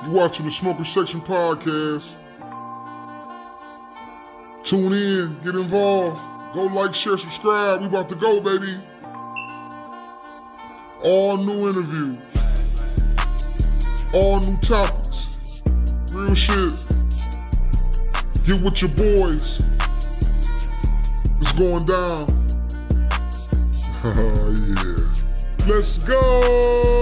You watching the Smokerz Section podcast. Tune in, get involved. Go like, share, subscribe. We about to go, baby. All new interviews. All new topics. Real shit. Get with your boys. It's going down. Yeah. Let's go!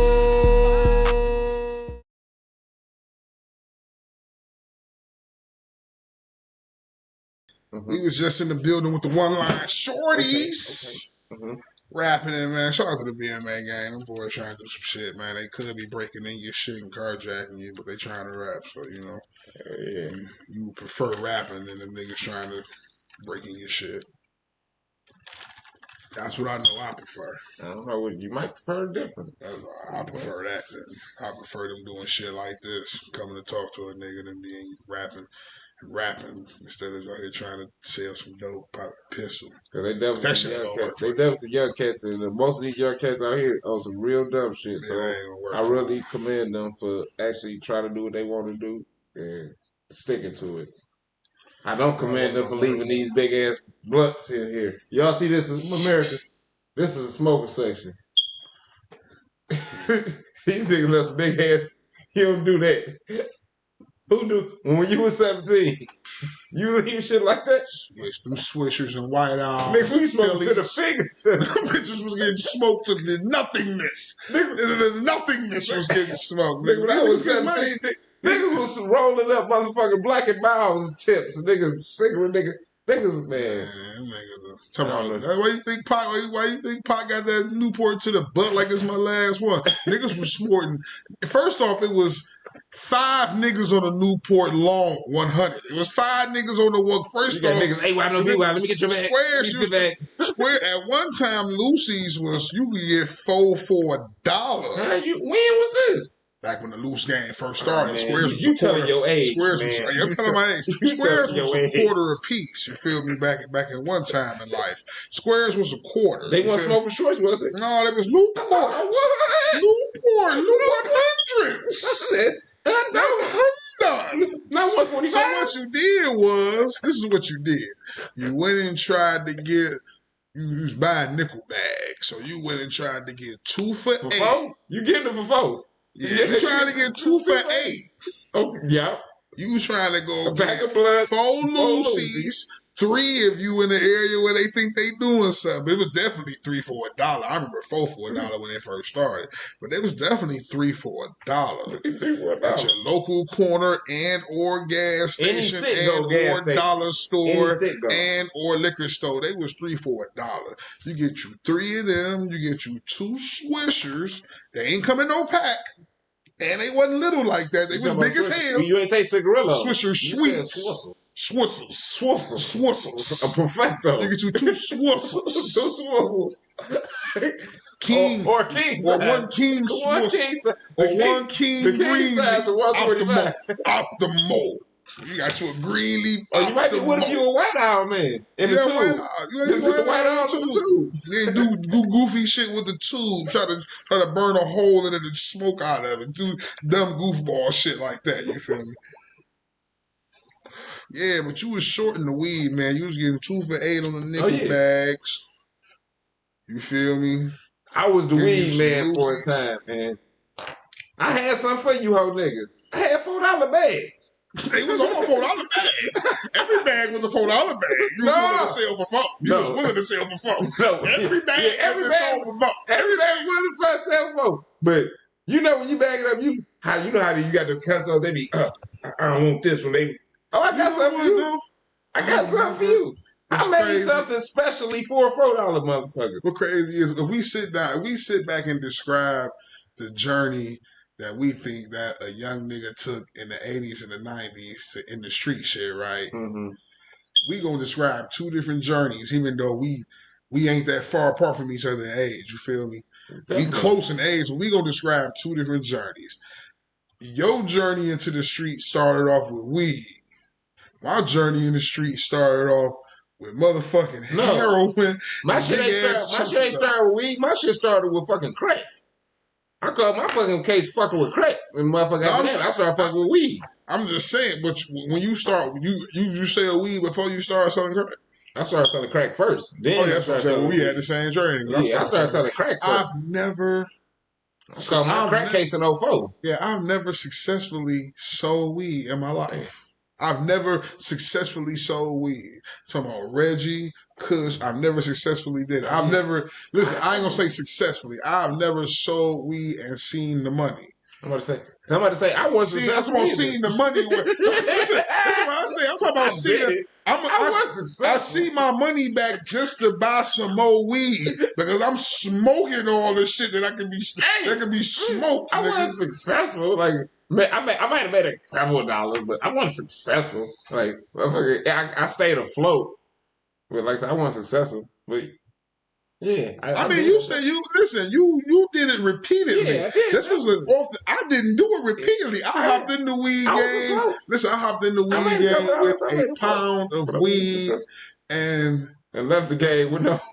We was just in the building with the one-line shorties. Okay. Rapping it, man. Shout out to the BMA gang. Them boys trying to do some shit, man. They could be breaking in your shit and carjacking you, but they trying to rap. So, you know, you prefer rapping than them niggas trying to break in your shit. That's what I know I prefer. I don't know what you might prefer different. I prefer that. I prefer them doing shit like this, coming to talk to a nigga than being rapping instead of out here trying to sell some dope, pop a pistol. Cause they definitely some young cats, and most of these young cats out here on some real dumb shit. So I really commend them for actually trying to do what they want to do and sticking to it. I don't commend them for leaving these big ass blunts in here. Y'all see this is America. This is a smoker section. These niggas left some big ass. You don't do that. Who do? When you was 17, you leave shit like that? Switch them Swissuhs and White Owl. Nigga, we smoked to the fingers. Them bitches was getting smoked to the nothingness. The nothingness was getting smoked. Nigga, when I was 17, niggas was rolling up motherfucking Black and Miles and tips. Niggas, cigarette niggas, man. Why you think Pac got that Newport to the butt like it's my last one? Niggas was snorting. First off, it was 5 niggas on a Newport long 100. It was 5 niggas on the one. First off, niggas, hey, why don't be wild? Let me get your bag. Square at one time, Lucy's was you could get 4 for $1. When was this? Back when the loose game first started, Squares was you telling your age, Squares was, I'm telling my age. Squares was a quarter a piece. You feel me? Back at one time in life, Squares was a quarter. They weren't smoking shorts, was it? No, that was Newport. Newport, New 100s. Not 125. So what you did was, this is what you did. You went and tried to get. You was buying nickel bags, so you went and tried to get 2 for $8. 4? You getting it for 4? Yeah, you trying to get 2 for $8. Oh, yeah. You was trying to go get of blood, 4 Lucy's, 3 if you in the area where they think they doing something. It was definitely 3 for $1. I remember 4 for $1 when they first started, but it was definitely 3 for $1 at your local corner and or gas station and or dollar store and or liquor store. They was 3 for $1. You get you 3 of them. You get you 2 Swishers. They ain't coming no pack. And they wasn't little like that. They was big as hell. You ain't say cigarillo. Swisher sweets. Swissuhs. A perfecto. You get you 2 Swissuhs. 2 Swissuhs. King. Or king size. Or 1 king Swiss. Or 1 king green leaf. Optimal. You got you a green leaf. Oh, you might be with you a White Owl man. In the tube. You took the White Owl to the tube. They do goofy shit with the tube. Try to burn a hole in it and smoke out of it. Do dumb goofball shit like that. You feel me? Yeah, but you was shorting the weed, man. You was getting 2 for $8 on the nickel bags. You feel me? I was the weed man for a time, man. I had something for you hoe niggas. I had $4 bags. They was all $4 bags. Every bag was a $4 bag. You was willing to sell for $4. You was willing to sell for $4. No. Every bag was sold for $4. Every bag was willing to sell for $4. But you know when you bag it up, you know how you got the customers, they be, I don't want this one. I got something for you. I got something for you. I made something specially for a $4 motherfucker. What crazy is if we sit back and describe the journey that we think that a young nigga took in the 80s and the 90s in the street shit, right? Mm-hmm. We gonna describe 2 different journeys, even though we ain't that far apart from each other in age. You feel me? Definitely. We close in age, but we gonna describe 2 different journeys. Your journey into the street started off with weed. My journey in the street started off with motherfucking heroin. My shit ain't started with weed. My shit started with fucking crack. I called my fucking case fucking with crack, and motherfucker after that, I started fucking with weed. I'm just saying, but when you start, you sell weed before you start selling crack. I started selling crack first. Then that's what I said. We had the same journey. Yeah, I started selling crack first. I've never. So my crack case in 04. Yeah, I've never successfully sold weed in my life. I've never successfully sold weed. Talking about Reggie, Kush, I've never successfully did it. I've never, listen, I ain't gonna say successfully. I've never sold weed and seen the money. I'm about to say, I wasn't successful. I'm seeing the money. Listen, that's what I say. I'm talking about seeing it. I see my money back just to buy some more weed because I'm smoking all this shit that can be smoked. I wasn't successful. Like, man, I might have made a couple of dollars, but I wasn't successful. Like, I stayed afloat. But like I said, I wasn't successful. But yeah, I mean, you said you did it repeatedly. Yeah, I did. This was I didn't do it repeatedly. I hopped in the weed game. Listen, I hopped in the weed game with a pound of weed and left the game with left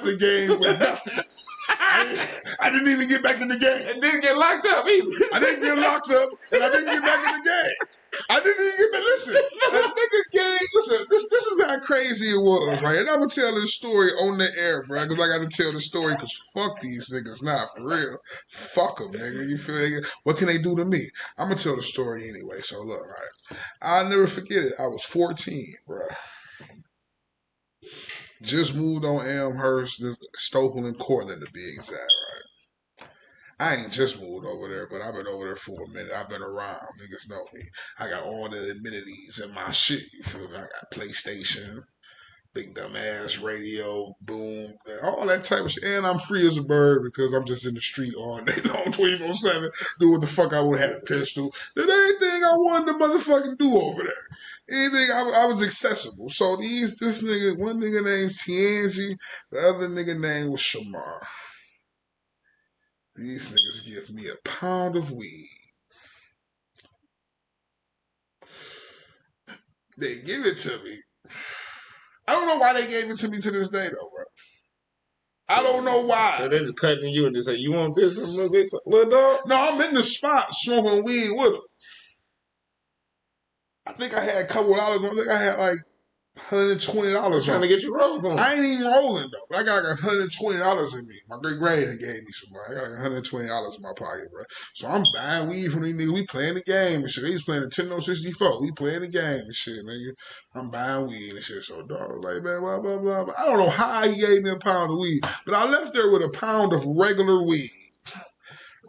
the game with nothing. I didn't even get back in the game. I didn't get locked up either. I didn't get locked up, and I didn't get back in the game. I didn't even get back. Listen, that nigga game. Listen, this is how crazy it was, right? And I'm gonna tell this story on the air, bro, because I got to tell the story. Because fuck these niggas, not for real. Fuck them, nigga. You feel me? What can they do to me? I'm gonna tell the story anyway. So look, right? I'll never forget it. I was 14, bro. Just moved on Elmhurst, Stoughton, and Cortland to be exact, right? I ain't just moved over there, but I've been over there for a minute. I've been around. Niggas know me. I got all the amenities in my shit. You feel me? I got PlayStation, big dumb ass radio, boom, all that type of shit. And I'm free as a bird because I'm just in the street all day long, 24/7, do what the fuck I would have a pistol. Did anything I wanted to motherfucking do over there. Anything, I was accessible. So this nigga, one nigga named Tianji, the other nigga name was Shamar. These niggas give me a pound of weed. They give it to me. I don't know why they gave it to me to this day, though, bro. I don't know why. So they just cutting you and they say, you want this little dog? No, I'm in the spot smoking weed with them. I think I had a couple dollars. I think I had like $120 trying to get you rolling for me. I ain't even rolling though. But I got like $120 in me. My great granddad gave me some money. I got like $120 in my pocket, bro. So I'm buying weed from these niggas. We playing the game and shit. They was playing the Nintendo 64. We playing the game and shit, nigga. I'm buying weed and shit. So dog was like, man, blah, blah, blah. But I don't know how he gave me a pound of weed, but I left there with a pound of regular weed.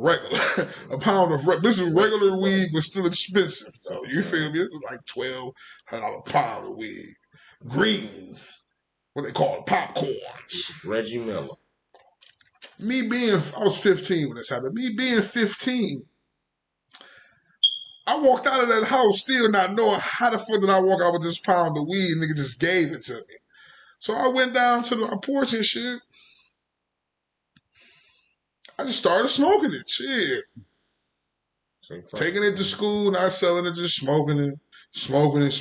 Regular, a pound of this is regular weed, but still expensive though. You feel me? This is like $12 a pound of weed. Green, what they call it, popcorns. Reggie Miller. I was 15 when this happened. Me being 15, I walked out of that house still not knowing how the fuck did I walk out with this pound of weed. Nigga just gave it to me. So I went down to my porch and shit. I just started smoking it. Shit. Taking it to school, not selling it, just smoking it. Smoking it.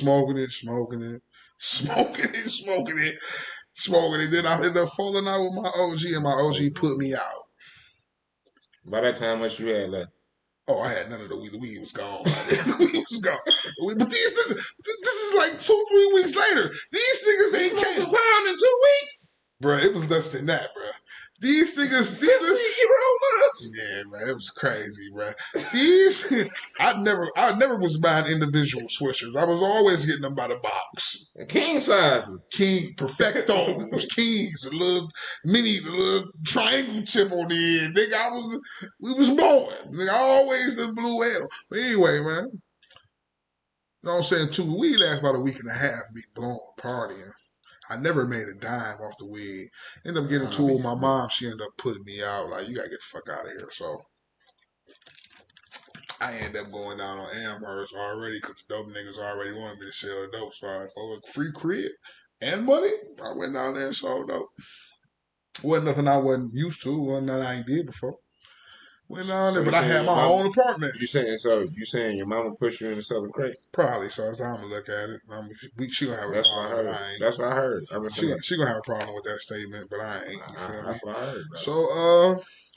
Then I ended up falling out with my OG, and my OG put me out. By that time, what you had left? Oh, I had none of the weed. The weed was gone. The weed was gone. But this is like 2-3 weeks later. These niggas ain't came. A pound in 2 weeks? Bruh, it was less than that, bruh. These niggas, yeah, man, it was crazy, bruh. I never was buying individual Swissuhs. I was always getting them by the box. King sizes. King Perfectos, Kings, the little triangle tip on the end. Nigga, we was blowing. Nigga, I always done blew L. But anyway, man, you know what I'm saying? We last about a week and a half, me blowing, partying. I never made a dime off the weed. Ended up getting into it with my mom. She ended up putting me out. Like, you got to get the fuck out of here. So, I ended up going down on Amherst already because the dope niggas already wanted me to sell the dope. So, for a free crib and money, I went down there and sold dope. Wasn't nothing I wasn't used to. Wasn't nothing I ain't did before. Went down there, but I had my own apartment. You saying your mama put you in the selling crack? Probably, so that's how I'm gonna look at it. She gonna have a problem. That's what I heard. She gonna have a problem with that statement, but I ain't. You feel me? That's what I heard. Bro. So,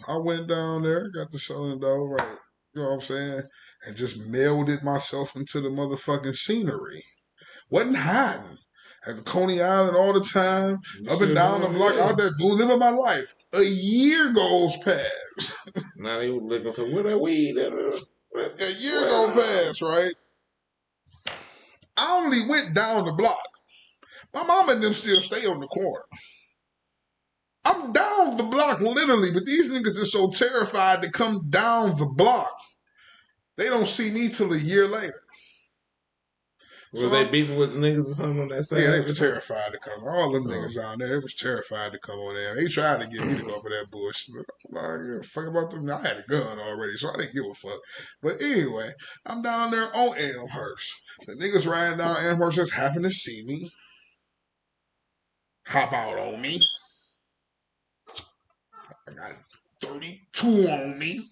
I went down there, got the selling dough, right? You know what I'm saying? And just melded myself into the motherfucking scenery. Wasn't hiding. At the Coney Island all the time, up and down the block, out there living my life. A year goes past. Now they was looking for where that weed at. A year goes past, right? I only went down the block. My mom and them still stay on the corner. I'm down the block literally, but these niggas are so terrified to come down the block. They don't see me till a year later. Was they beefing with niggas or something on that side? Yeah, they was terrified to come. All them niggas down there, they was terrified to come on there. They tried to get me to go for that bullshit. I don't give a fuck about them. I had a gun already, so I didn't give a fuck. But anyway, I'm down there on Amherst. The niggas riding down Amherst just happened to see me. Hop out on me. I got 32 on me.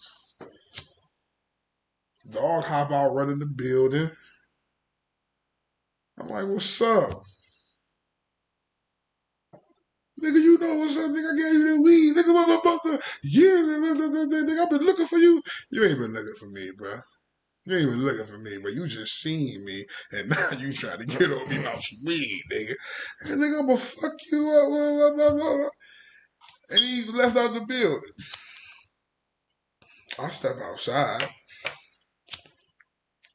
Dog hop out running the building. I'm like, what's up? Nigga, you know what's up, nigga. I gave you that weed. Nigga, motherfucker. Yeah, nigga, I've been looking for you. You ain't been looking for me, bro. You ain't even looking for me, bro. You just seen me, and now you trying to get on me about some weed, nigga. And nigga, I'm gonna fuck you up, blah, blah, blah. And he left out the building. I step outside.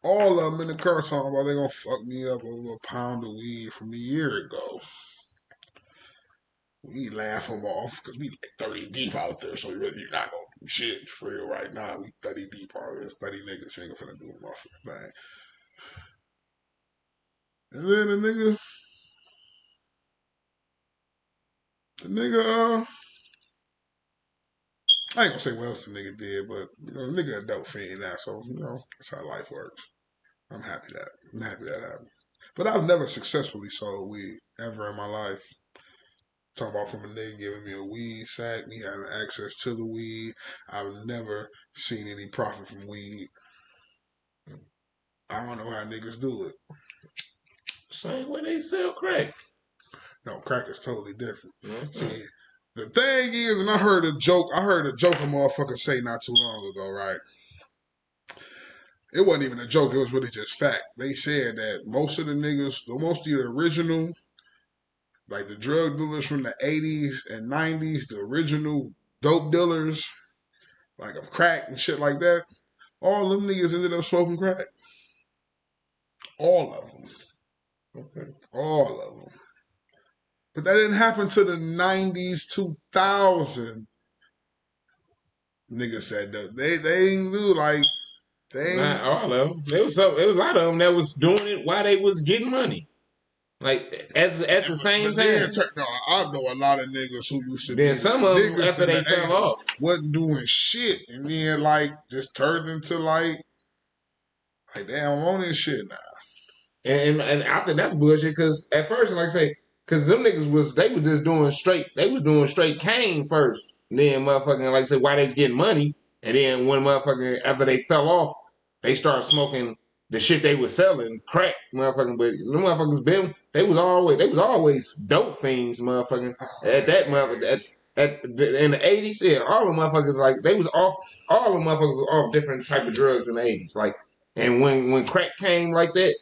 All of them in the car talking about they gonna fuck me up over a pound of weed from a year ago. We laugh them off because we like 30 deep out there, so you're not gonna do shit for real right now. We 30 deep out there. 30 niggas, you ain't gonna do a motherfucking thing. And then the nigga, I ain't gonna say what else the nigga did, but you know, the nigga a dope fiend now, so you know, that's how life works. I'm happy that happened. But I've never successfully sold weed ever in my life. Talking about from a nigga giving me a weed sack, me having access to the weed. I've never seen any profit from weed. I don't know how niggas do it. Same way they sell crack. No, crack is totally different. Mm-hmm. See, the thing is, and I heard a joke a motherfucker say not too long ago, right? It wasn't even a joke, it was really just fact. They said that most of the niggas, most of the original, like the drug dealers from the 80s and 90s, the original dope dealers, like of crack and shit like that, all them niggas ended up smoking crack. All of them. Okay. All of them. But that didn't happen to the 90s, 2000. Niggas said that. They ain't do like... Not all of them. There was a lot of them that was doing it while they was getting money. Like at the same time. No, I know a lot of niggas who used to. Then some of them after they fell off wasn't doing shit, and then like just turned into like damn, I'm on this shit now. And I think that's bullshit because at first, like I say, because them niggas was just doing straight. They was doing straight cane first. And then motherfucking like I say, why they was getting money, and then when motherfucking after they fell off. They started smoking the shit they was selling, crack, motherfucking. But them motherfuckers they was always dope fiends, motherfucking. At that motherfucker, in the 80s, yeah, all the motherfuckers like they was off. All the motherfuckers were off different type of drugs in the 80s, like. And when crack came like that,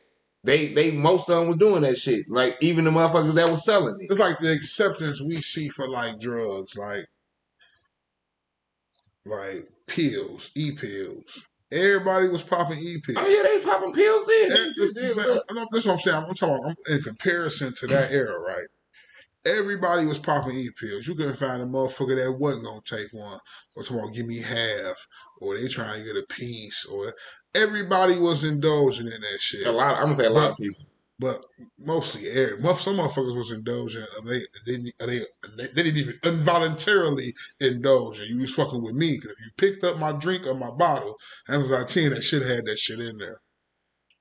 they most of them was doing that shit. Like even the motherfuckers that was selling it. It's like the acceptance we see for like drugs, like pills, e-pills. Everybody was popping e-pills. Oh yeah, they was popping pills then. That's what I'm saying. I'm talking about in comparison to that era, right? Everybody was popping e-pills. You couldn't find a motherfucker that wasn't gonna take one, or talking about give me half, or they trying to get a piece, or everybody was indulging in that shit. I'm gonna say a lot of people. But mostly, some motherfuckers was indulging. They didn't even involuntarily indulge. You was fucking with me because if you picked up my drink or my bottle, and was like 10, that shit had that shit in there.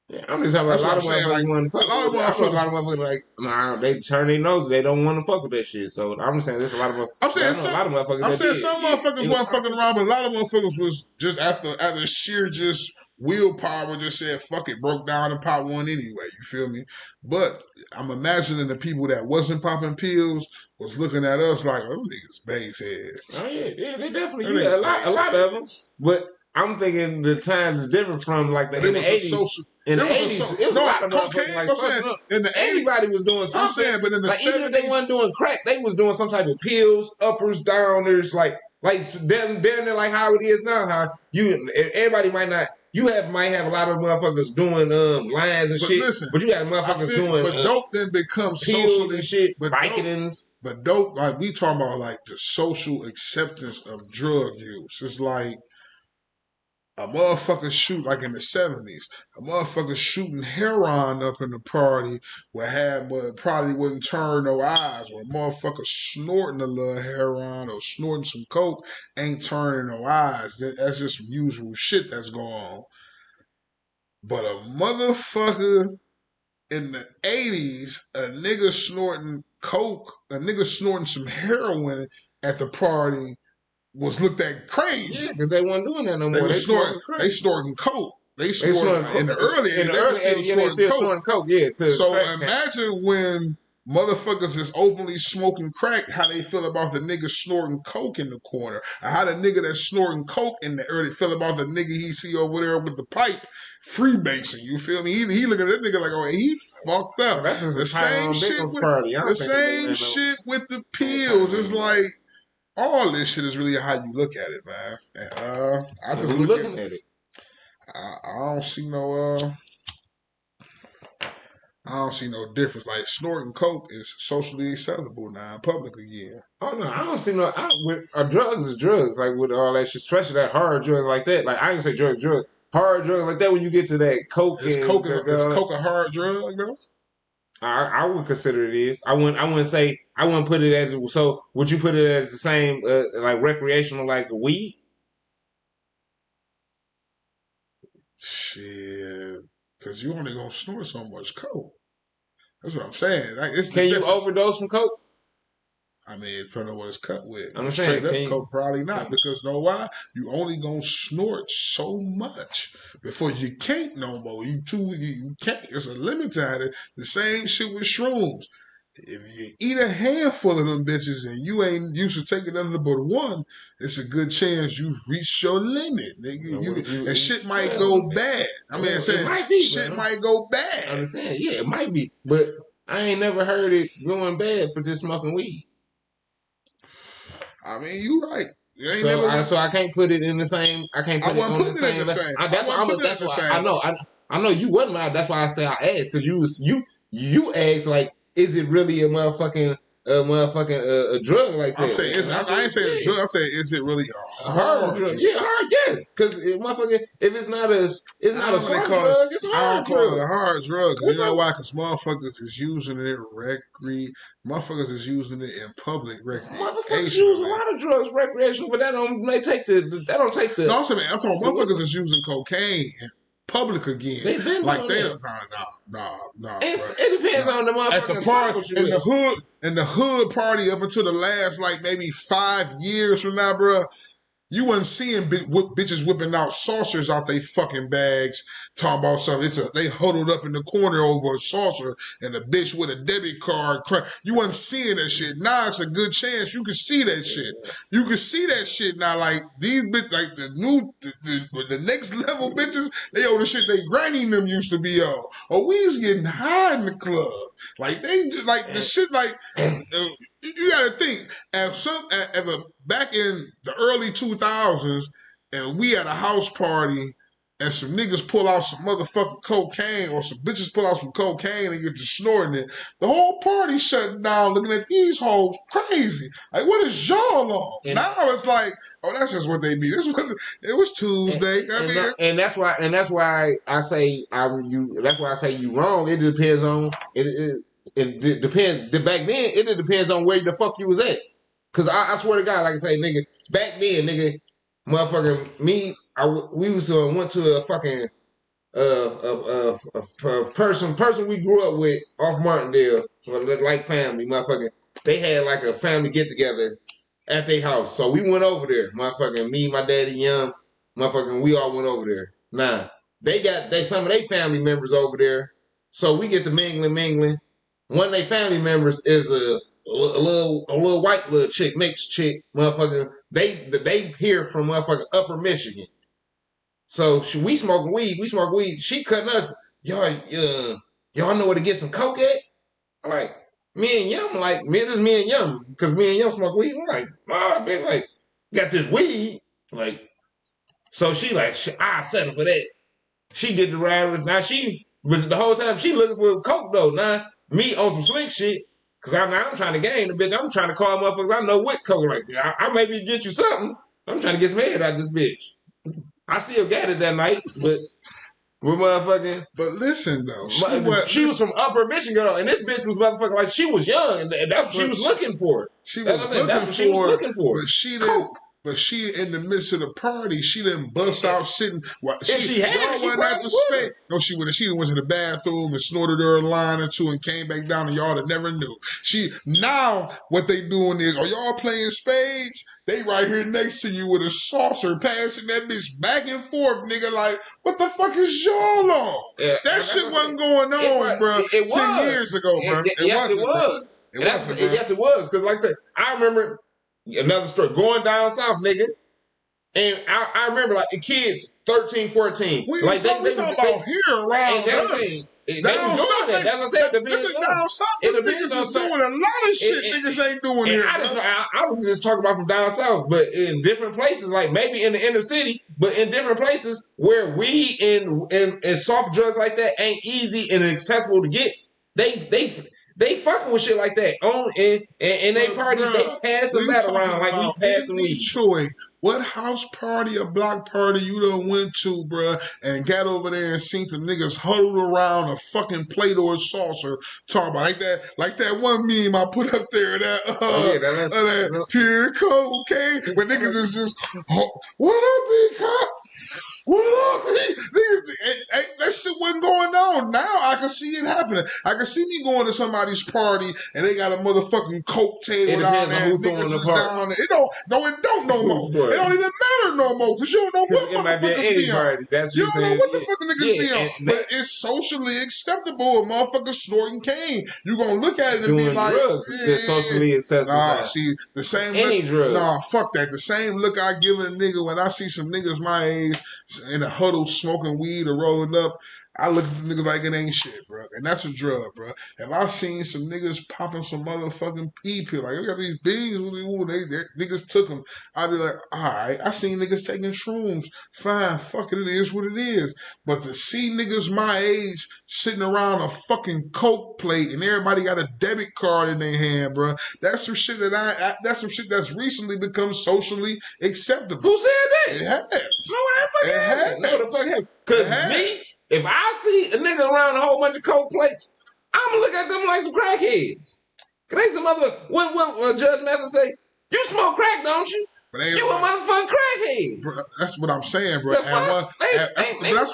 Yeah, I'm just talking about a lot of motherfuckers want to fuck with it. A lot of motherfuckers like, nah, they turn their nose. They don't want to fuck with that shit. So I'm just saying there's a lot of motherfuckers. I'm saying some motherfuckers wasn't fucking around, but a lot of motherfuckers was just after sheer just willpower just said, fuck it, broke down and popped one anyway. You feel me? But I'm imagining the people that wasn't popping pills was looking at us like, oh, niggas base heads. Oh, yeah, they definitely, a lot of them. But I'm thinking the times is different from like in the 80s. In the 80s, it was a lot of motherfuckers like social. In the 80s, everybody was doing something. I'm saying, but in the 70s, even if they wasn't doing crack, they was doing some type of pills, uppers, downers, like down there, like how it is now. How everybody might not. Might have a lot of motherfuckers doing lines and shit. Listen, but you got motherfuckers doing. But dope then becomes socially and shit. But Vicodins. But dope, like we talking about, like the social acceptance of drug use. It's like a motherfucker shoot, like in the 70s, a motherfucker shooting heroin up in the party probably wouldn't turn no eyes, or a motherfucker snorting a little heroin or snorting some coke ain't turning no eyes. That's just some usual shit that's going on. But a motherfucker in the 80s, a nigga snorting coke, a nigga snorting some heroin at the party was looked at crazy. Yeah, because they weren't doing that no more. They snorting coke. They snorting in the early days. They still snorting coke. Yeah. So imagine when motherfuckers is openly smoking crack, how they feel about the nigga snorting coke in the corner, or how the nigga that's snorting coke in the early feel about the nigga he see over there with the pipe freebasing. You feel me? He looking at that nigga like, oh, he fucked up. That's the same shit with party. The same shit with the pills. It's like, all this shit is really how you look at it, man. And, I just looking at it. I don't see no. I don't see no difference. Like snorting coke is socially acceptable now in public again. Oh no, I don't see no. Drugs is drugs. Like with all that shit, especially that hard drugs like that. Like I didn't say drugs. Hard drugs like that. When you get to that coke, is coke a hard drug, though? I would consider it is. I wouldn't put it as. So would you put it as the same like recreational like weed? Shit, because you only gonna snort so much coke. That's what I'm saying. Like, can you overdose from coke? I mean, it depends on what it's cut with. I'm saying, straight up coke, probably not. Because you know why? You only gonna snort so much before you can't no more. You can't. It's a limit to it. The same shit with shrooms. If you eat a handful of them bitches and you ain't used to taking nothing but one, it's a good chance you reach your limit, nigga. And shit might go bad. I mean, shit might go bad. I'm saying, yeah, it might be. But I ain't never heard it going bad for just smoking weed. I mean, you right. So I can't put it in the same. I can't put it on the same. That's why I know you wasn't mad. That's why I say I asked, because you asked like, is it really a motherfucking drug like that? I'm saying I ain't saying a drug. I'm saying, is it really a hard drug? Yeah, hard, yes. Because if it's not a soft drug, it's a hard drug. I don't call it a hard drug. Because you know why? Because motherfuckers is using it motherfuckers is using it in public recreation. Motherfuckers use a lot of drugs recreational, but that don't take the. No, I'm talking motherfuckers is using cocaine public again. They've been like they nah. It depends on the motherfucking at the party in the hood party up until the last like maybe 5 years from now, bro. You wasn't seeing bitches whipping out saucers out they fucking bags, talking about something. They huddled up in the corner over a saucer and a bitch with a debit card. You wasn't seeing that shit. Now it's a good chance you can see that shit. You can see that shit now. Like these bitches, like the next level bitches, they on the shit they granny and them used to be on. Or we was getting high in the club. Like they like the shit like. You gotta think, back in the early 2000s, and we at a house party, and some niggas pull out some motherfucking cocaine, or some bitches pull out some cocaine and get to snorting it, the whole party shutting down, looking at these hoes crazy. Like, what is y'all on? And now it's like, oh, that's just what they need. It was Tuesday. And that's why I say you wrong. It depends on It depends. Back then, it depends on where the fuck you was at. Cause I swear to God, like I say, nigga, back then, nigga, motherfucking we went to a fucking person we grew up with off Martindale, like family, motherfucking. They had like a family get together at their house, so we went over there, motherfucking. Me, my daddy, young, motherfucking. We all went over there. Nah, some of their family members over there. So we get to mingling. One of their family members is a little white little chick, mixed chick, motherfucker. They here from motherfucking Upper Michigan. So we smoking weed. She cutting us. Y'all know where to get some coke at? I'm like, me and Yum, like, this is me and Yum, because me and Yum smoke weed. I'm like, oh, bitch, like, got this weed. Like, so she like, I settle for that. She get the ride. Now but the whole time she looking for coke though. Now, me on some slick shit, because I'm trying to gain the bitch. I'm trying to call motherfuckers I know what coke. Like, I maybe get you something. I'm trying to get some head out of this bitch. I still got it that night, but we're motherfucking. But listen though, she was from Upper Michigan, and this bitch was motherfucking like she was young, and that's what she was looking for. She was looking for, but she didn't. But she, in the midst of the party, she didn't bust out sitting. She probably would. No, she would have. She went to the bathroom and snorted her a line or two and came back down, and y'all that never knew. Now what they doing is, are y'all playing spades? They right here next to you with a saucer, passing that bitch back and forth, nigga. Like, what the fuck is y'all on? Yeah, that shit wasn't going on, bro. 10 years ago, bro. Yes, it was. Yes, it was. Because, like I said, I remember. Another story, going down south, nigga. And I remember, like, the kids, 13, 14. We talking about here around us. They was doing that. That's what I said. This is down south. Niggas is doing a lot of shit niggas ain't doing here. I was just talking about from down south, but in different places, like maybe in the inner city, but in different places where weed and soft drugs like that ain't easy and accessible to get, they fucking with shit like that. And they parties, they passing that around like we passing weed. Detroit, what house party or block party you done went to, bruh, and got over there and seen the niggas huddled around a fucking plate or a saucer talking about like that one meme I put up there, that pure cocaine, where niggas is just, what up, big cop? What up, niggas? That shit wasn't going on. Now I can see it happening. I can see me going to somebody's party and they got a motherfucking coke table down there. And niggas is down there. It don't no more. It don't even matter no more because you don't know what motherfuckers be on. You don't know what the fuck niggas be on. But it's socially acceptable. A motherfucker snorting cane. You gonna look at it and be like, drugs. It's socially acceptable. Nah, see the same any look. Drugs. Nah, fuck that. The same look I give a nigga when I see some niggas my age in a huddle smoking weed or rolling up, I look at the niggas like it ain't shit, bro. And that's a drug, bro. If I seen some niggas popping some motherfucking E-pill, like, we got these beans, they niggas took them, I'd be like, all right, I seen niggas taking shrooms. Fine, fuck it, it is what it is. But to see niggas my age sitting around a fucking coke plate and everybody got a debit card in their hand, bro, that's some shit that's some shit that's recently become socially acceptable. Who said that? It has. No, the fuck happened. Because me, if I see a nigga around a whole bunch of coke plates, I'm gonna look at them like some crackheads. Cause they some other, what Judge Mathis say? You smoke crack, don't you? You a motherfucking crackhead. Bro, that's what I'm saying, bro. That's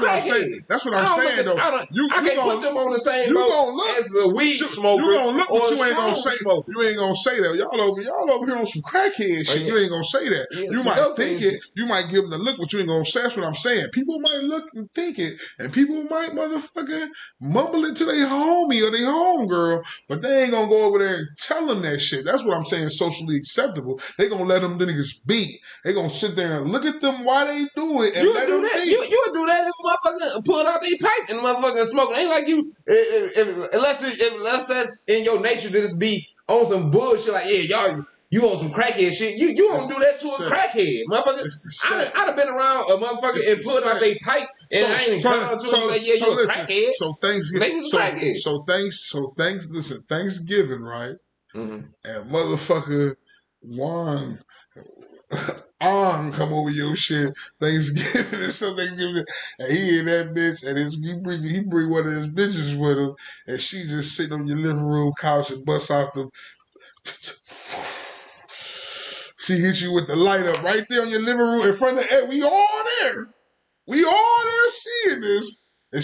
what I'm saying. That's what I'm saying, though. I can't put them on the same boat as a weed smoker. You gonna look, but you ain't gonna say. You ain't gonna say that. Y'all over here on some crackhead shit. You ain't gonna say that. You might think it. You might give them the look, but you ain't gonna say. That's what I'm saying. People might look and think it, and people might motherfucking mumble it to their homie or their homegirl, but they ain't gonna go over there and tell them that shit. That's what I'm saying. Socially acceptable. They gonna let them niggas be. They gonna sit there and look at them while they do it and you let them that. be. You would do that if motherfucker pull out their pipe and motherfucker smoke. Ain't like you, unless that's in your nature to just be on some bullshit like, yeah, y'all, you on some crackhead shit. You won't do that to a crackhead. Motherfucker, I'd have been around a motherfucker and pulled out their pipe and I ain't even come to him and say, yeah, you a crackhead. Listen, Thanksgiving, right? Mm-hmm. And motherfucker Juan come over your shit Thanksgiving and some Thanksgiving, and he in that bitch, and he bring one of his bitches with him, and she just sitting on your living room couch and bust out the. She hit you with the light up right there on your living room in front of we all there. We all there seeing this. And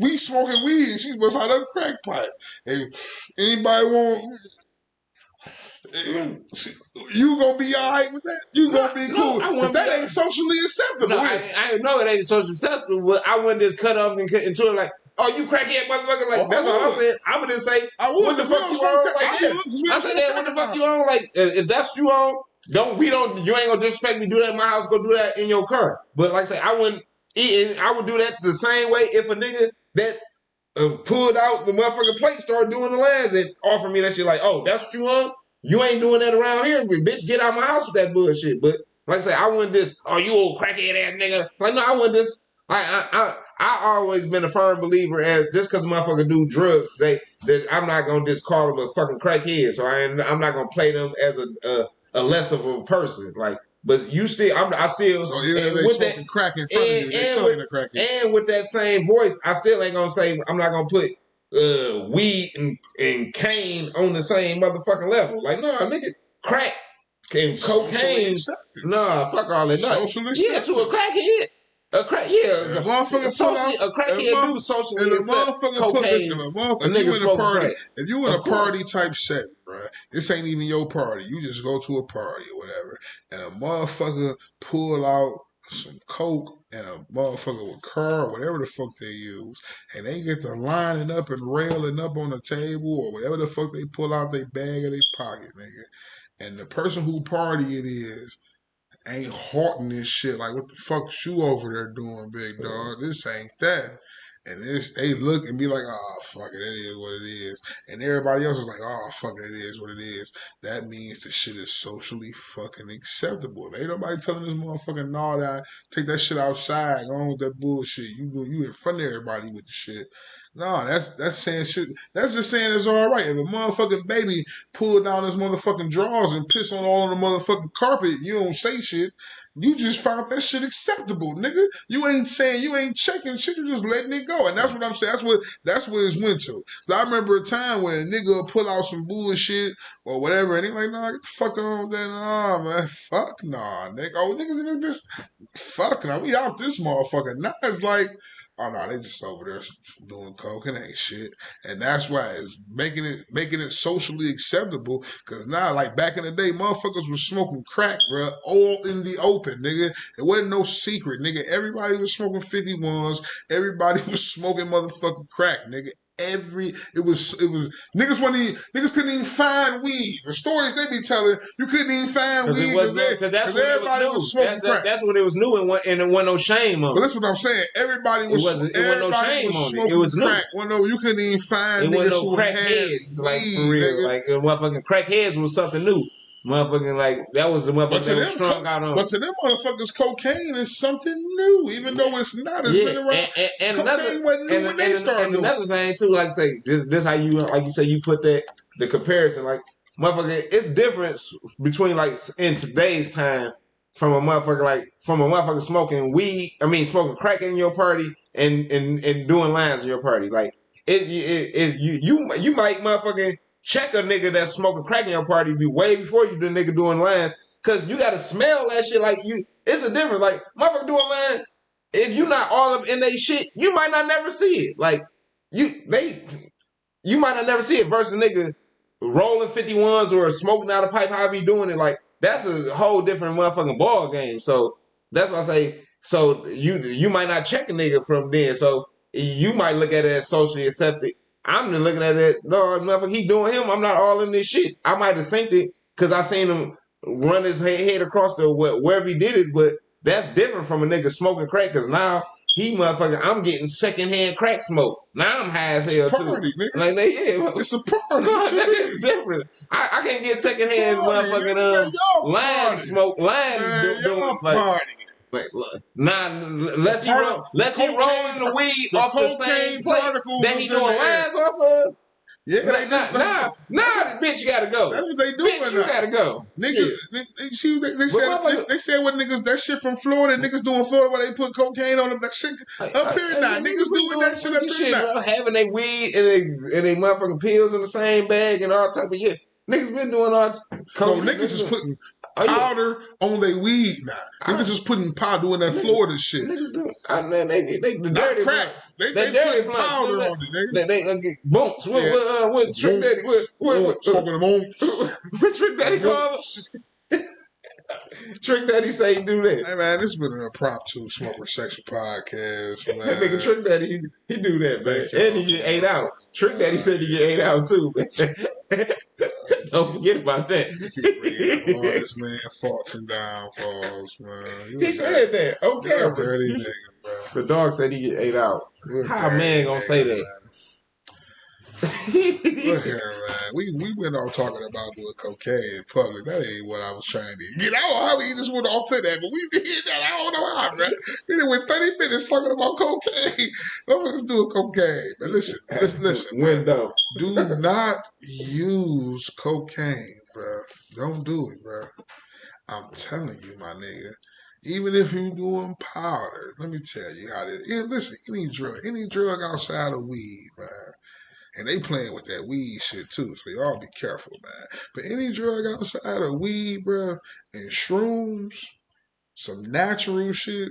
we smoking weed, and she bust out a crack pipe. And anybody want. You gonna be all right with that? You gonna be cool? Because that ain't socially acceptable. No, I know it ain't socially acceptable, but I wouldn't just cut off and cut into it like, oh, you crackhead motherfucker. Like, that's all I'm saying. I would just say, what the fuck you on? Like, I said that, what the fuck you on? Like, if that's what you on, you ain't gonna disrespect me, do that in my house, go do that in your car. But like I say, I wouldn't eat, and I would do that the same way if a nigga that pulled out the motherfucking plate started doing the lines and offered me that shit like, oh, that's what you on? You ain't doing that around here, bitch. Get out my house with that bullshit. But like I say, I wouldn't just, oh, you old crackhead ass nigga. Like, no, I wouldn't just. I always been a firm believer as just because motherfucker do drugs, that I'm not gonna just call them a fucking crackhead. So I'm not gonna play them as a less of a person. Like, but you still, I still. So even if they smoking crack in front of you, they still ain't a crackhead. And with that same voice, I still ain't gonna say I'm not gonna put weed and cane on the same motherfucking level. Like, no, nigga, crack and cocaine. Nah, fuck all that. Yeah, to a crackhead. A crackhead do socially accept cocaine. If you in a party type setting, right? This ain't even your party. You just go to a party or whatever, and a motherfucker pull out some coke and a motherfucker with car or whatever the fuck they use, and they get to lining up and railing up on the table or whatever the fuck they pull out their bag or their pocket, nigga. And the person who party it is ain't halting this shit. Like, what the fuck you over there doing, big dog? This ain't that. And they look and be like, oh, fuck it, it is what it is. And everybody else is like, oh, fuck it, it is what it is. That means the shit is socially fucking acceptable. Ain't nobody telling this motherfucking that take that shit outside, go on with that bullshit. You in front of everybody with the shit. No, that's saying shit. That's just saying it's all right. If a motherfucking baby pull down his motherfucking drawers and piss on the motherfucking carpet, you don't say shit. You just found that shit acceptable, nigga. You ain't saying, you ain't checking shit. You just letting it go, and that's what I'm saying. That's what it's went to. So I remember a time when a nigga would pull out some bullshit or whatever, and he like, nah, get the fuck on with that. Nah, man, fuck nah, nigga. Oh, niggas in this bitch, fuck nah. We out this motherfucker. Now it's like, oh no, they just over there doing coke and ain't shit. And that's why it's making it socially acceptable. Cause now, like back in the day, motherfuckers was smoking crack, bro, all in the open, nigga. It wasn't no secret, nigga. Everybody was smoking 51s. Everybody was smoking motherfucking crack, nigga. It was niggas couldn't even find weed. The stories they be telling, you couldn't even find weed because everybody was smoking crack. That's when it was new and there wasn't no shame on it. But that's what I'm saying. Everybody was smoking it was crack. Well, no, you couldn't even find niggas who had crackheads, like for real. Nigga. Like motherfucking crackheads was something new. Motherfucking like that was the motherfucker that was strung out on. But to them motherfuckers, cocaine is something new, even though it's not. It's been around. And cocaine wasn't new when they started doing it. Another thing too, like say this how you like you say you put the comparison like motherfucker. It's different between like in today's time from a motherfucker smoking weed. I mean smoking crack in your party and doing lines in your party. Like you might motherfucking check a nigga that's smoking crack in your party be way before you the nigga doing lines, cause you gotta smell that shit like you. It's a difference. Like motherfucker doing line, if you not all up in they shit, you might not never see it. Like you might not never see it versus nigga rolling 51s or smoking out a pipe. How be doing it? Like that's a whole different motherfucking ball game. So that's why I say. So you might not check a nigga from then. So you might look at it as socially accepted. I'm just looking at it, no, motherfucker, he doing him. I'm not all in this shit. I might have synced it because I seen him run his head across wherever he did it, but that's different from a nigga smoking crack because now he motherfucker, I'm getting secondhand crack smoke. Now I'm high as hell party, too. Nigga. Like, it's a party. That is different. I can't get secondhand motherfucking line smoke, line party. Like, nah, unless he rolling the weed off the same plate that he doing lines off of. Yeah, nah, bitch, you gotta go. That's what they doing. Bitch, you gotta go. Niggas, they said what niggas, that shit from Florida, niggas doing Florida where they put cocaine on them. That shit up here now. Niggas doing that shit up here now. Having their weed and they motherfucking pills in the same bag and all type of shit. Niggas been doing all. Niggas is putting powder on their weed now. Niggas is putting powder, doing that Florida shit. Niggas do. The Not dirty crack. They dirty putting powder on it. They get bumps. What Trick Daddy? What smoking them on? What Trick Daddy calls? Trick Daddy say he do that. Hey man, this has been an impromptu Smokerz section podcast, man. That nigga Trick Daddy, he do that, man. And he get 8 out. Trick Daddy said he get 8 out too, man. Don't forget about that. All this man faults and downfalls, man. He said that. Okay, dirty nigga, bro. The dog said he get 8 out. How a man gonna say that? Look here, man. We went off talking about doing cocaine in public. That ain't what I was trying to get. I don't know how we just went off to that, but we did that. I don't know how, man. We done went 30 minutes talking about cocaine. Motherfuckers doing cocaine. But listen. Window. Do not use cocaine, bro. Don't do it, bro. I'm telling you, my nigga. Even if you're doing powder, let me tell you how this. Listen, any drug outside of weed, man. And they playing with that weed shit too, so y'all be careful, man. But any drug outside of weed, bro, and shrooms, some natural shit,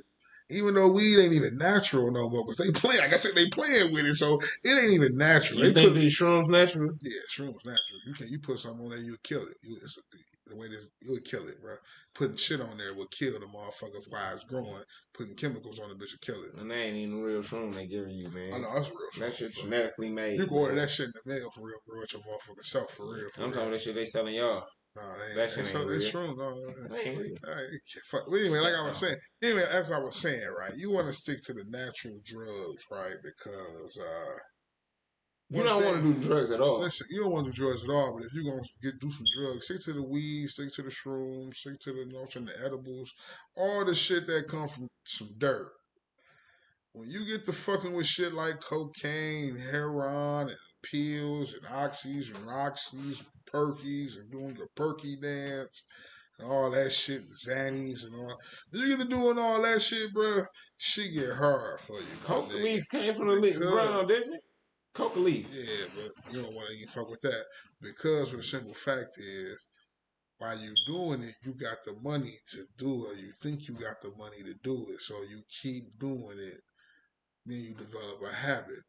even though weed ain't even natural no more, because they play, like I said, they playing with it, so it ain't even natural. You think these shrooms natural? Yeah, shrooms natural. You put something on there, you'll kill it. The way this, you would kill it, bro. Putting shit on there will kill the motherfuckers while it's growing. Putting chemicals on the bitch will kill it. And that ain't even real shroom they giving you, man. I know, that's real shroom. That shit genetically made. You can order that shit in the mail for real, grow it your motherfucking self for real. I'm talking that shit they selling y'all. No, they ain't. That shit ain't real. It's true. No, that ain't real. But anyway, like I was saying, as I was saying, right, you want to stick to the natural drugs, right, because you don't want to do drugs at all. Listen, you don't want to do drugs at all, but if you're going to do some drugs, stick to the weed, stick to the shrooms, stick to the edibles, all the shit that comes from some dirt. When you get to fucking with shit like cocaine, heroin, and pills, and oxys, and roxys, and perkies, and doing your perky dance, and all that shit, Xannies, and all. When you get to doing all that shit, bro, shit get hard for you. Coca leaf came from the ground, didn't it? Coca leaf. Yeah, but you don't want to even fuck with that. Because the simple fact is, while you doing it, you got the money to do it, or you think you got the money to do it, so you keep doing it. Then you develop a habit.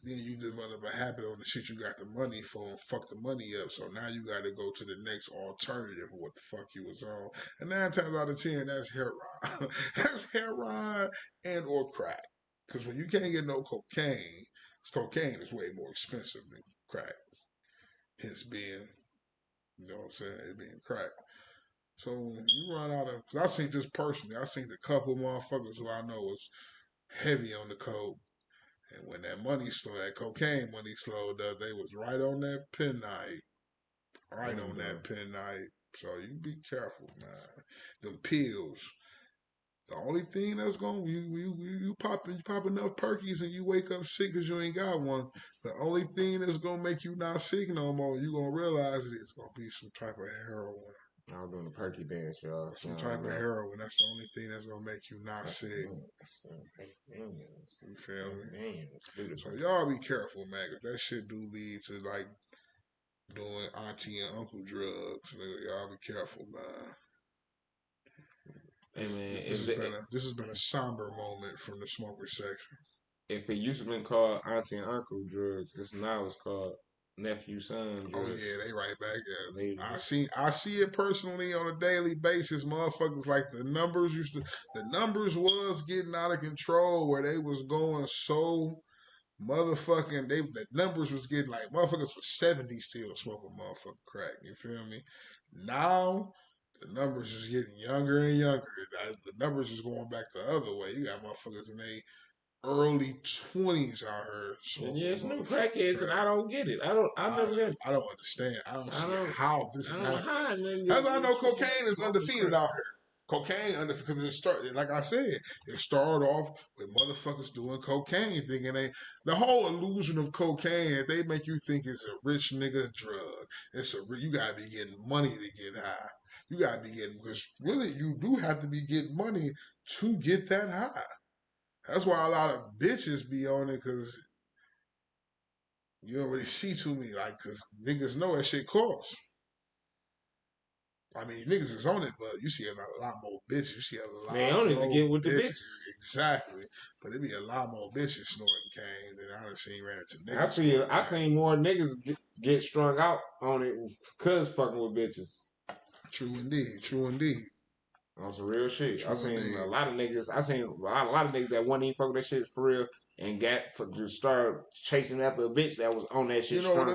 Then you develop a habit on the shit you got the money for and fuck the money up. So now you got to go to the next alternative of what the fuck you was on. And 9 times out of 10, that's heroin. That's heroin and or crack. Because when you can't get no cocaine is way more expensive than crack. Hence being, you know what I'm saying, it being crack. So when you run out of, because I seen this personally, I seen a couple motherfuckers who I know was heavy on the coke. And when that cocaine money slowed up, they was right on that penknife. Right on that penknife. So you be careful, man. Them pills. The only thing that's going you pop enough perkies and you wake up sick because you ain't got one. The only thing that's gonna make you not sick no more, you gonna realize it's gonna be some type of heroin. I was doing the perky dance, y'all. Some type of heroin. That's the only thing that's gonna make you not sick. You feel me? So y'all be careful, man, because that shit do lead to like doing auntie and uncle drugs. Y'all be careful, man. Hey man, this has been a somber moment from the Smokerz section. If it used to been called auntie and uncle drugs, now it's called nephew son drugs. Oh yeah, they right back at it. I see it personally on a daily basis. Motherfuckers like the numbers was getting out of control where they was going so motherfucking the numbers was getting like motherfuckers was 70 still smoking motherfucking crack. You feel me? Now the numbers is getting younger and younger. The numbers is going back the other way. You got motherfuckers in their early 20s out here. And yeah, it's new crackheads, and I don't get it. I never get it. I don't understand. I don't see how this is happening. As I know, cocaine is undefeated out here. Cocaine undefeated because it started, like I said, it started off with motherfuckers doing cocaine, thinking the whole illusion of cocaine, they make you think it's a rich nigga drug. You gotta be getting money to get high. You gotta be getting, because really you do have to be getting money to get that high. That's why a lot of bitches be on it, because you don't really see too many, because niggas know that shit costs. I mean, niggas is on it, but you see a lot more bitches. You see a lot. They don't even get with the bitches. Exactly, but it be a lot more bitches snorting cane than I done seen ran into niggas. I seen more niggas get strung out on it because fucking with bitches. True indeed. On some real shit. I seen a lot of niggas that wasn't even fucking that shit for real and just started chasing after a bitch that was on that shit. You know what the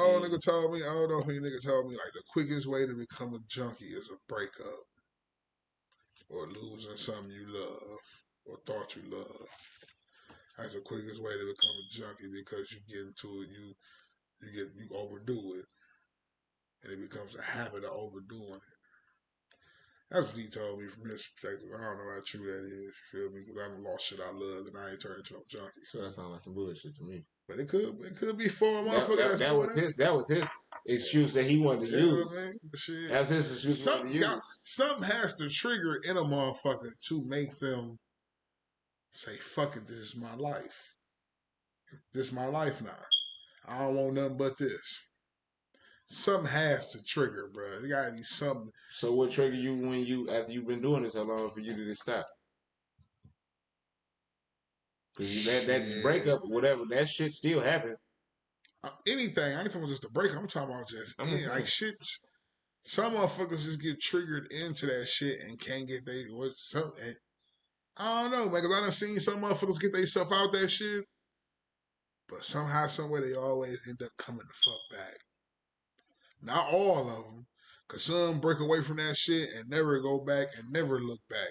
old nigga told me? I don't know who nigga told me, like, the quickest way to become a junkie is a breakup or losing something you love or thought you loved. That's the quickest way to become a junkie, because you get into it, you overdo it, and it becomes a habit of overdoing it. That's what he told me from his perspective. I don't know how true that is, you feel me? Because I done lost shit I love and I ain't turned into a junkie. So that sounds like some bullshit to me. But it could be for a motherfucker. That was his excuse that he wanted to use. That was his excuse. Something has to trigger in a motherfucker to make them say, fuck it, this is my life. This is my life now. I don't want nothing but this. Something has to trigger, bro. There gotta be something. So what triggered you after you've been doing this how long for you to just stop? Because that breakup, whatever, that shit still happened. Anything. I ain't talking about just the breakup. I'm talking about just like shit. Some motherfuckers just get triggered into that shit and can't get something. I don't know, man, because I done seen some motherfuckers get themselves out that shit, but somehow, somewhere, they always end up coming the fuck back. Not all of them, because some break away from that shit and never go back and never look back.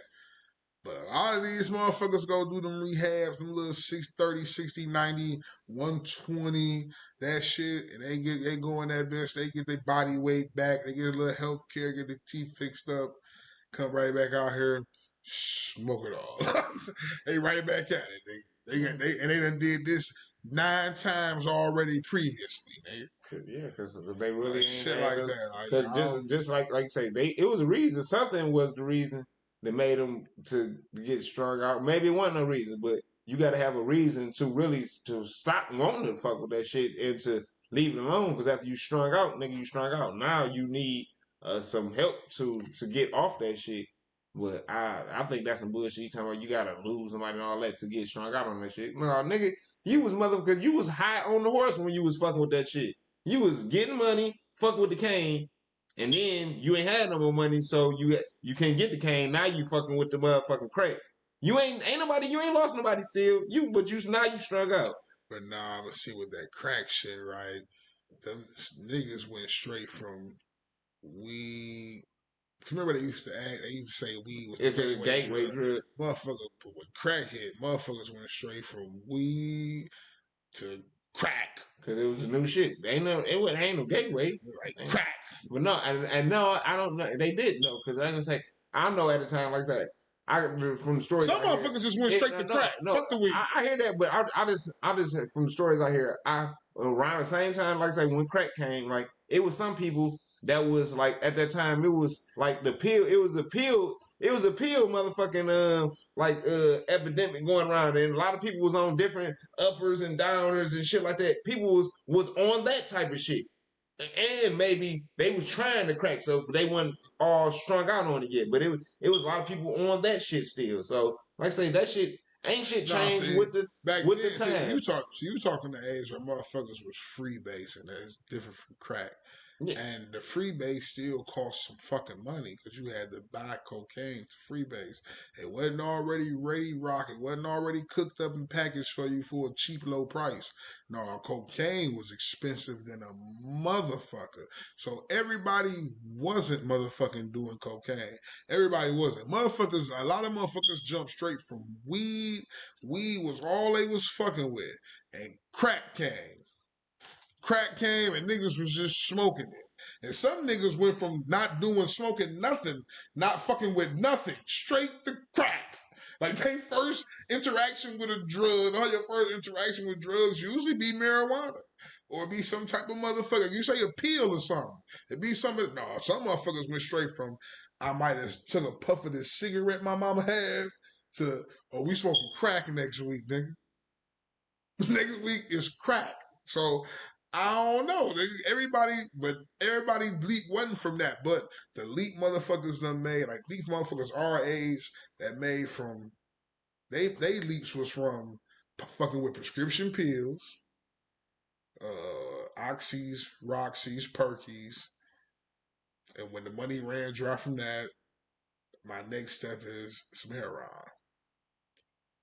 But a lot of these motherfuckers go do them rehabs, them little 30, 60, 90, 120, that shit, and they go in that bitch, they get their body weight back, they get a little health care, get their teeth fixed up, come right back out here, smoke it all. They right back at it. They done did this 9 times already previously. Yeah, because they really ain't shit like that. Because just like you say, it was a reason. Something was the reason that made them to get strung out. Maybe it wasn't a reason, but you got to have a reason to really to stop wanting to fuck with that shit and to leave it alone. Because after you strung out, nigga, you strung out. Now you need some help to get off that shit. But I think that's some bullshit. You talking about you gotta lose somebody and all that to get strung out on that shit. No, nigga, you was because you was high on the horse when you was fucking with that shit. You was getting money, fuck with the cane, and then you ain't had no more money, so you can't get the cane. Now you fucking with the motherfucking crack. You ain't lost nobody still. Now you strung out. But see with that crack shit, right? Them niggas went straight from weed. Remember they used to say weed was a gateway drug. Motherfucker, but with crackhead, motherfuckers went straight from weed to crack. Because it was a new shit. Ain't no gateway. Like crack. But no, and no, I don't know. They did know, because I was gonna say, I know at the time, like I said, from the stories. Some motherfuckers just went straight to crack. Fuck the weed. I hear that, but I just from the stories I hear, around the same time, like I say, when crack came, like it was some people that was like at that time, it was like the pill. It was a pill, motherfucking epidemic going around, and a lot of people was on different uppers and downers and shit like that. People was on that type of shit. And maybe they was trying to crack, so they wasn't all strung out on it yet. But it was a lot of people on that shit still. So, like I say, that shit ain't shit changed with the time. You talking the age where motherfuckers was freebasing. That's different from crack. Yeah. And the freebase still cost some fucking money, because you had to buy cocaine to freebase. It wasn't already ready rock. It wasn't already cooked up and packaged for you for a cheap, low price. No, cocaine was expensive than a motherfucker. So everybody wasn't motherfucking doing cocaine. Everybody wasn't. A lot of motherfuckers jumped straight from weed. Weed was all they was fucking with. And crack came. Crack came and niggas was just smoking it. And some niggas went from not doing smoking nothing, not fucking with nothing, straight to crack. Like their first interaction with a drug, all your first interaction with drugs usually be marijuana. Or be some type of motherfucker. You say a pill or something. It be something. No, some motherfuckers went straight from, I might have took a puff of this cigarette my mama had, to, we smoking crack next week, nigga. Next week is crack. So I don't know. Everybody leap wasn't from that. But the leap motherfuckers done made, like leap motherfuckers our age that made from, they leaps was from fucking with prescription pills, oxys, roxys, perkies. And when the money ran dry from that, my next step is some heroin.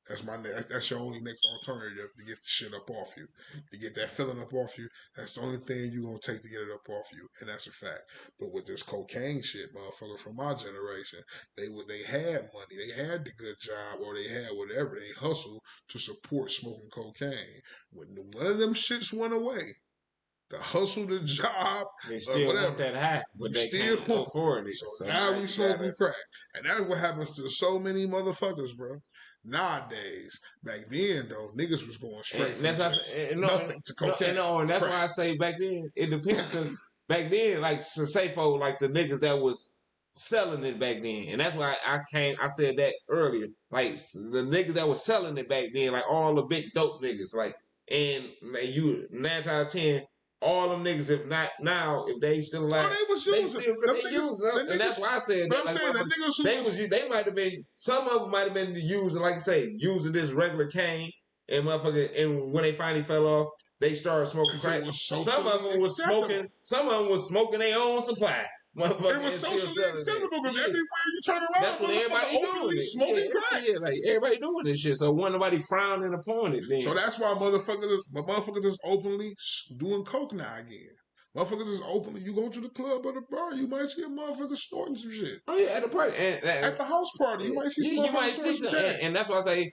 That's your only next alternative to get the shit up off you, to get that feeling up off you. That's the only thing you gonna take to get it up off you, and that's a fact. But with this cocaine shit, motherfucker, from my generation, they had money, they had the good job, or they had whatever they hustled to support smoking cocaine. When one of them shits went away, the hustle, the job, they still whatever, want that high, but they can't afford it. So now we smoking crack, and that's what happens to so many motherfuckers, bro. Nowadays, back then though, niggas was going straight from nothing to cocaine. And that's why I say back then it depends, because back then, like say for like the niggas that was selling it back then, and that's why I said that earlier. Like the niggas that was selling it back then, like all the big dope niggas, like, and you 9 out of 10. All them niggas, if not now, if they still alive, they was using. And that's why I said that. Like, they might have been. Some of them might have been using, like I say, using this regular cane, and motherfucker. And when they finally fell off, they started smoking crack. Some of them was smoking. Some of them was smoking their own supply. It was socially acceptable because everywhere you turn around, that's what everybody doing. Smoking crack. Yeah, like everybody doing this shit. So wasn't nobody frowning upon it then. So that's why motherfuckers is openly doing coke now again. Motherfuckers is openly. You go to the club or the bar, you might see a motherfucker snorting some shit. Oh yeah, at the party, at the house party, you might see some motherfuckers snorting some. And that's why I say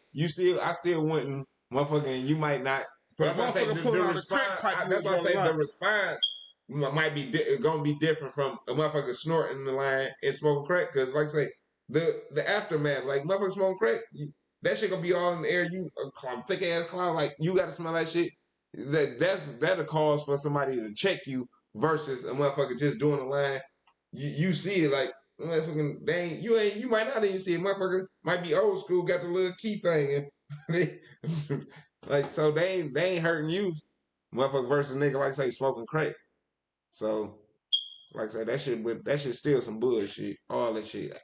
I still wouldn't, motherfucking. You might not. But that's why I say the response might be gonna be different from a motherfucker snorting the line and smoking crack, because like I say, the aftermath, like motherfucker smoking crack, that shit gonna be all in the air. You a thick ass cloud, like you gotta smell that shit. That's a cause for somebody to check you versus a motherfucker just doing the line. You see it like motherfucking you might not even see it. Motherfucker might be old school, got the little key thing, and like so they ain't hurting you, motherfucker, versus nigga like say smoking crack. So, like I said, that shit still some bullshit. All that shit.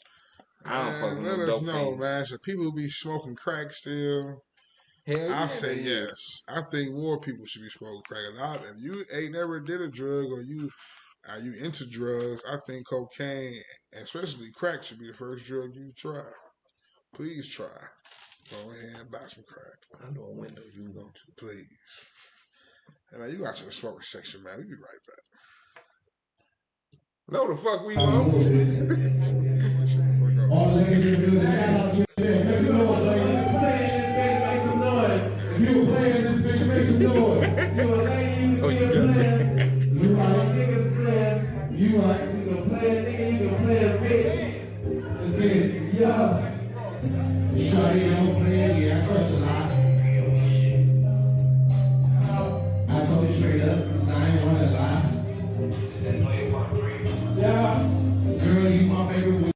I don't fucking let us know, man. Should people be smoking crack still? Hell yeah, I say yes. I think more people should be smoking crack. If you ain't never did a drug or you into drugs, I think cocaine, and especially crack, should be the first drug you try. Please try. Go ahead and buy some crack. I know a window you can go to. Please. And man, you got to the smoker section, man. We'll be right back. No, the fuck we won't. All the niggas do is shout out to you. Make some noise, ladies. Make some noise. If you were playing this bitch, make some noise. You a lady, you can be a player. You like niggas playing. You like you can play a nigga, you can play a bitch. Let's get it. Yo. Shorty don't play, yeah, I trust a lot. I told you straight up, I ain't gonna lie. Yeah, girl, you my favorite.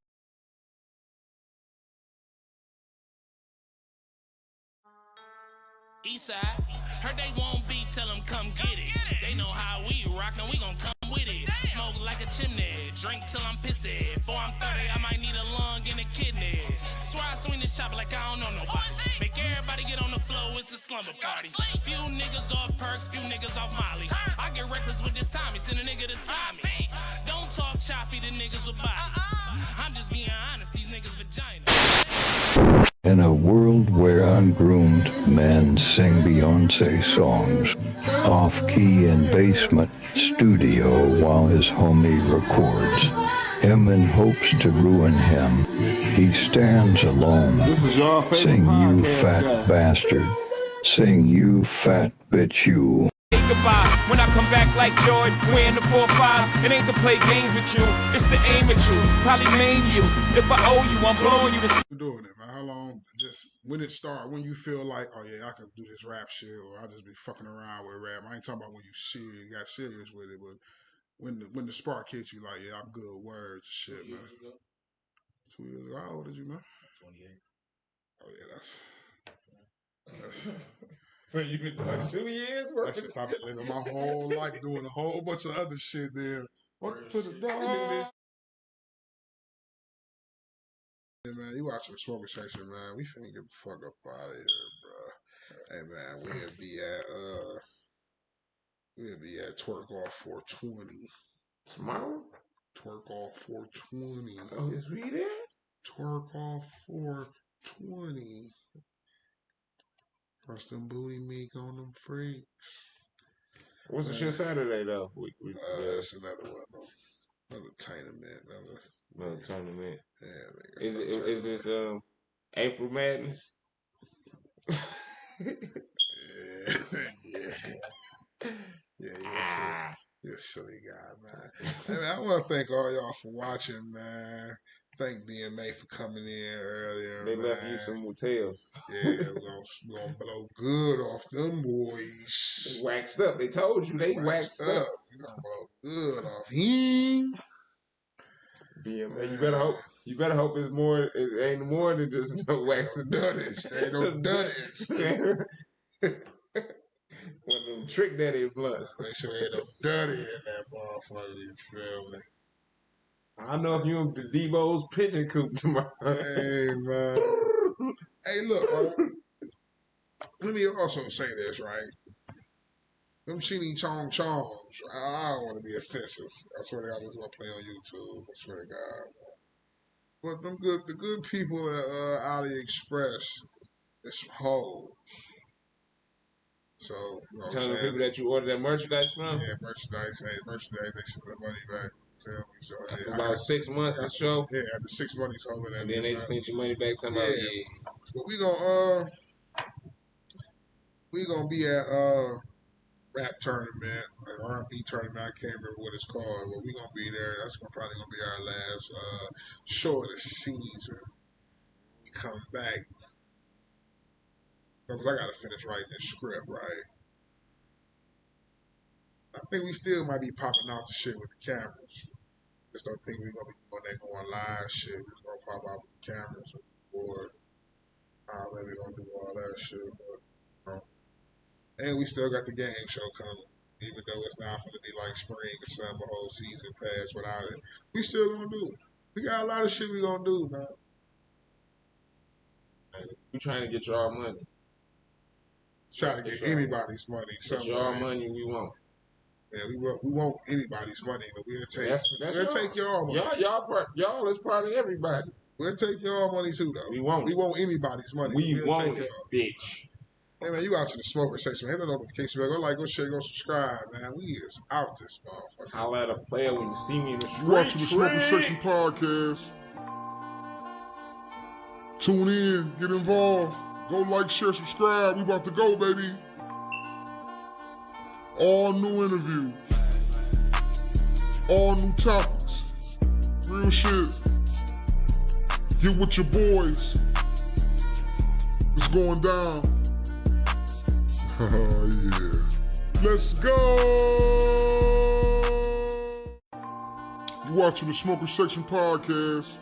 Eastside, heard they won't be, tell them come get it. They know how we rockin', we gon' come with it. Smoke like a chimney, drink till I'm pissy. Before I'm 30, I might need a lung and a kidney. Swear I swing this chopper like I don't know nobody. Make everybody get on the floor, it's a slumber party. Few niggas off perks, few niggas off Molly. I get reckless with this Tommy, send a nigga to Tommy. Don't talk choppy to niggas with bodies. I'm just being honest, these niggas vagina. In a world where ungroomed men sing Beyonce songs, off-key in basement studio while his homie records, him in hopes to ruin him, he stands alone. Sing you fat bastard, sing you fat bitch you. When I come back like George, wearing the 4-5, it ain't to play games with you, it's to aim at you, probably maim you. If I owe you, I'm blowing you. Doing it, man. How long? Just when it start, when you feel like, oh yeah, I can do this rap shit, or I'll just be fucking around with rap. I ain't talking about when you got serious with it, but when the spark hits you, like, yeah, I'm good with words and shit, man. 2 years ago. How old is you, man? 28. Oh yeah, So you been like 2 years working? That's just I've been living my whole life doing a whole bunch of other shit there. Welcome to the dog. Hey man, you watching the Smokerz section, man. We finna get the fuck up out of here, bro. Hey man, we'll be at Twerk Off 420. Tomorrow? Twerk Off 420. Oh, is we there? Twerk Off 420. Press them booty meat on them freaks. What's the shit Saturday though? That's another one. Another tournament. Another tournament. Yeah. Is this April Madness? Yeah. You're a silly guy, man. Hey, man, I want to thank all y'all for watching, man. Thank BMA for coming in earlier. They man. left you some motels. Yeah, we're gonna blow good off them boys. They waxed up. They told you they waxed up. We're gonna blow good off him. BMA, you better hope it's more. It ain't more than just no waxing duddits. There ain't no duddits. One of them trick daddy blunts. Make sure ain't no duddy in that motherfucker. You feel me? I know if you in the Debo's pigeon coop tomorrow. Hey man. Hey, look. Let me also say this, right? Them Chini Chong Chongs, I don't want to be offensive. I swear to God, this is going to play on YouTube. I swear to God. But the good people at AliExpress, it's some hoes. So, you know what I'm saying? The people that you order that merchandise from? Yeah, merchandise, they send the money back. Tell me. So, after about 6 months or so? Yeah, after 6 months, over that. And then they sent your money back to me. Yeah. But we gonna be at rap tournament, an R&B tournament. I can't remember what it's called, but we gonna be there. That's probably gonna be our last show of the season. We come back because I gotta finish writing this script, right? I think we still might be popping out the shit with the cameras. Just don't think we're gonna be going live shit. We're just gonna pop out with the cameras or maybe gonna do all that shit, but and we still got the game show coming. Even though it's not going to be like spring or summer, whole season pass without it. We still going to do it. We got a lot of shit we going to do, man. We trying to get y'all money. Trying to get anybody's money. It's y'all money we want. Yeah, we want anybody's money, but we'll take take y'all money. Y'all is part of everybody. We'll take y'all money too, though. We want anybody's money. We want it, bitch. Hey man, you out to the Smokerz section. Hit the notification bell. Go like, go share, go subscribe, man. We is out this motherfucker. Holla at a player when you see me in the street. You watching the Smokerz section podcast. Tune in, get involved. Go like, share, subscribe. We about to go, baby. All new interviews. All new topics. Real shit. Get with your boys. It's going down. Oh, yeah. Let's go! You watching the Smokerz Section podcast.